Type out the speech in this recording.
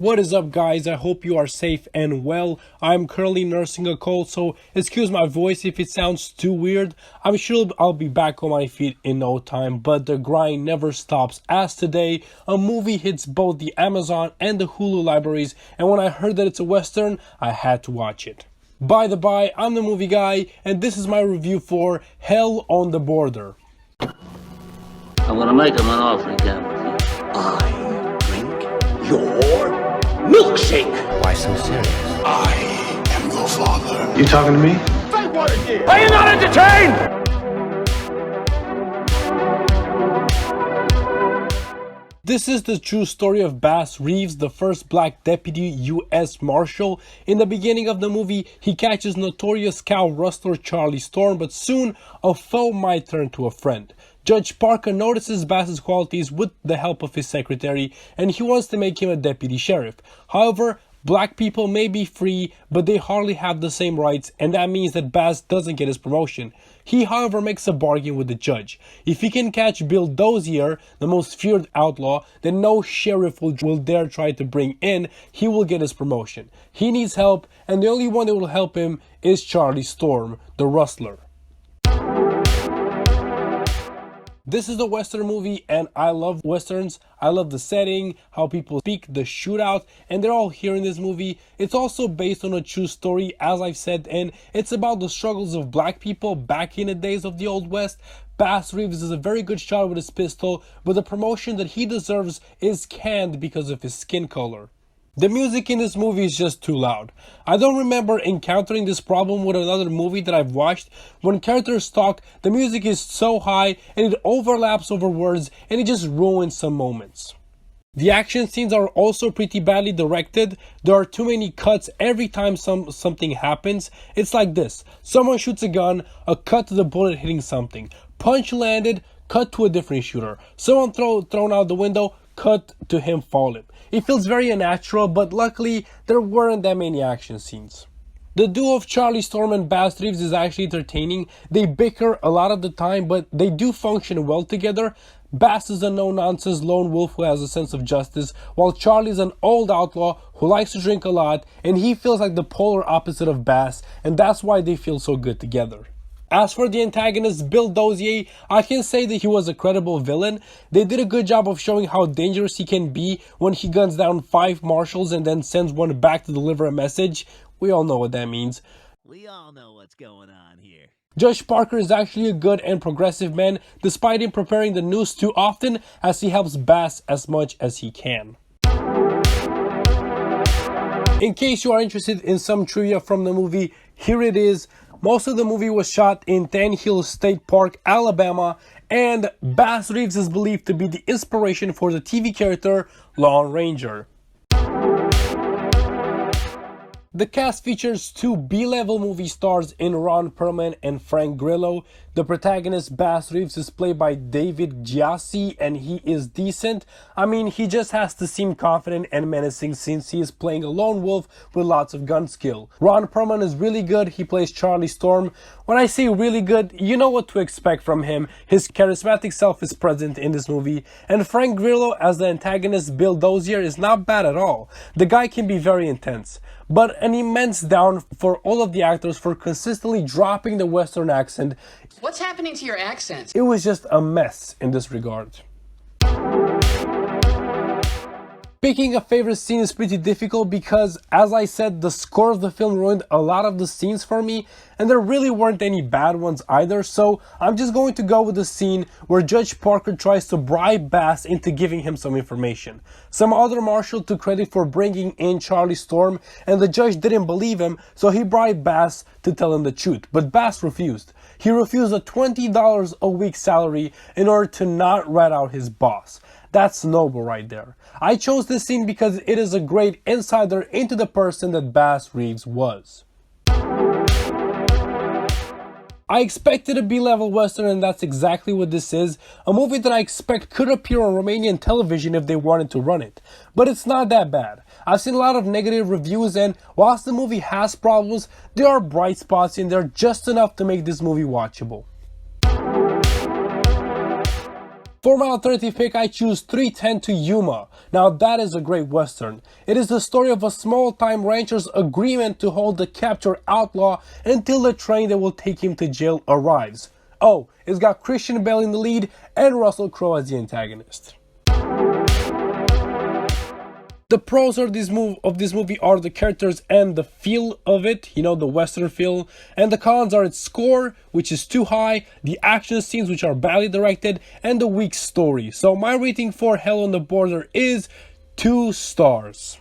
What is up, guys? I hope you are safe and well. I'm currently nursing a cold, so excuse my voice if it sounds too weird. I'm sure I'll be back on my feet in no time, but the grind never stops, as today a movie hits both the Amazon and the Hulu libraries, and when I heard that it's a Western, I had to watch it. By the by, I'm the movie guy, and this is my review for Hell on the Border. I'm gonna make him an offer again. I drink your milkshake. Why so serious? I am your father. You talking to me? Say what again? Are you not entertained? This is the true story of Bass Reeves, the first black deputy U.S. Marshal. In the beginning of the movie, he catches notorious cow rustler Charlie Storm, but soon a foe might turn to a friend. Judge Parker notices Bass's qualities with the help of his secretary, and he wants to make him a deputy sheriff. However, black people may be free, but they hardly have the same rights, and that means that Bass doesn't get his promotion. He, however, makes a bargain with the judge. If he can catch Bill Dozier, the most feared outlaw, that no sheriff will dare try to bring in, he will get his promotion. He needs help, and the only one that will help him is Charlie Storm, the rustler. This is a Western movie, and I love Westerns. I love the setting, how people speak, the shootout, and they're all here in this movie. It's also based on a true story, as I've said, and it's about the struggles of black people back in the days of the Old West. Bass Reeves is a very good shot with his pistol, but the promotion that he deserves is canned because of his skin color. The music in this movie is just too loud. I don't remember encountering this problem with another movie that I've watched. When characters talk, the music is so high and it overlaps over words and it just ruins some moments. The action scenes are also pretty badly directed. There are too many cuts every time something happens. It's like this: someone shoots a gun, a cut to the bullet hitting something. Punch landed, cut to a different shooter. Someone thrown out the window, cut to him falling. It feels very unnatural, but luckily there weren't that many action scenes. The duo of Charlie Storm and Bass Reeves is actually entertaining. They bicker a lot of the time, but they do function well together. Bass is a no-nonsense lone wolf who has a sense of justice, while Charlie is an old outlaw who likes to drink a lot, and he feels like the polar opposite of Bass, and that's why they feel so good together. As for the antagonist, Bill Dozier, I can say that he was a credible villain. They did a good job of showing how dangerous he can be when he guns down 5 marshals and then sends one back to deliver a message. We all know what that means. We all know what's going on here. Judge Parker is actually a good and progressive man, despite him preparing the news too often, as he helps Bass as much as he can. In case you are interested in some trivia from the movie, here it is. Most of the movie was shot in Tan Hill State Park, Alabama, and Bass Reeves is believed to be the inspiration for the TV character Lone Ranger. The cast features 2 B-level movie stars in Ron Perlman and Frank Grillo. The protagonist, Bass Reeves, is played by David Gyasi, and he is decent. I mean, he just has to seem confident and menacing since he is playing a lone wolf with lots of gun skill. Ron Perlman is really good. He plays Charlie Storm. When I say really good, you know what to expect from him. His charismatic self is present in this movie. And Frank Grillo as the antagonist, Bill Dozier, is not bad at all. The guy can be very intense. But an immense down for all of the actors for consistently dropping the Western accent. What's happening to your accents? It was just a mess in this regard. Picking a favorite scene is pretty difficult because, as I said, the score of the film ruined a lot of the scenes for me, and there really weren't any bad ones either, so I'm just going to go with the scene where Judge Parker tries to bribe Bass into giving him some information. Some other marshal took credit for bringing in Charlie Storm, and the judge didn't believe him, so he bribed Bass to tell him the truth, but Bass refused. He refused a $20 a week salary in order to not rat out his boss. That's noble right there. I chose this scene because it is a great insider into the person that Bass Reeves was. I expected a B-level Western, and that's exactly what this is. A movie that I expect could appear on Romanian television if they wanted to run it. But it's not that bad. I've seen a lot of negative reviews, and whilst the movie has problems, there are bright spots in there just enough to make this movie watchable. For my alternative pick, I choose 3:10 to Yuma. Now that is a great western. It is the story of a small-time rancher's agreement to hold the captured outlaw until the train that will take him to jail arrives. Oh, it's got Christian Bale in the lead and Russell Crowe as the antagonist. The pros of this movie are the characters and the feel of it, you know, the western feel. And the cons are its score, which is too high, the action scenes, which are badly directed, and the weak story. So my rating for Hell on the Border is 2 stars.